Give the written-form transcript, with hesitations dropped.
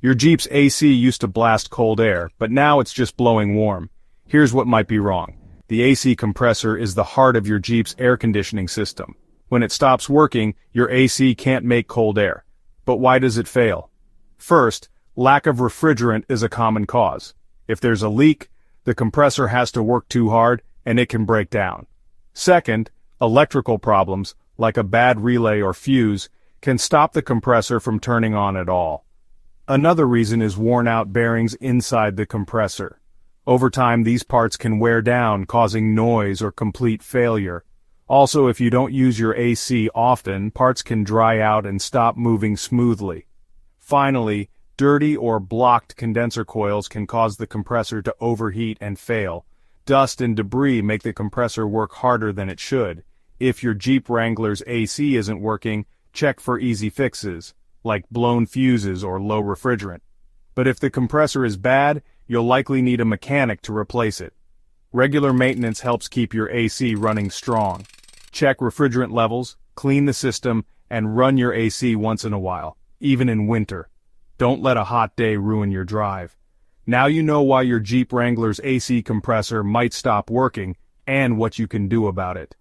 Your Jeep's AC used to blast cold air, but now it's just blowing warm. Here's what might be wrong. The AC compressor is the heart of your Jeep's air conditioning system. When it stops working, your AC can't make cold air. But why does it fail? First, lack of refrigerant is a common cause. If there's a leak, the compressor has to work too hard, and it can break down. Second, electrical problems, like a bad relay or fuse, can stop the compressor from turning on at all. Another reason is worn-out bearings inside the compressor. Over time, these parts can wear down, causing noise or complete failure. Also, if you don't use your AC often, parts can dry out and stop moving smoothly. Finally, dirty or blocked condenser coils can cause the compressor to overheat and fail. Dust and debris make the compressor work harder than it should. If your Jeep Wrangler's AC isn't working, check for easy fixes, like blown fuses or low refrigerant. But if the compressor is bad, you'll likely need a mechanic to replace it. Regular maintenance helps keep your AC running strong. Check refrigerant levels, clean the system, and run your AC once in a while, even in winter. Don't let a hot day ruin your drive. Now you know why your Jeep Wrangler's AC compressor might stop working, and what you can do about it.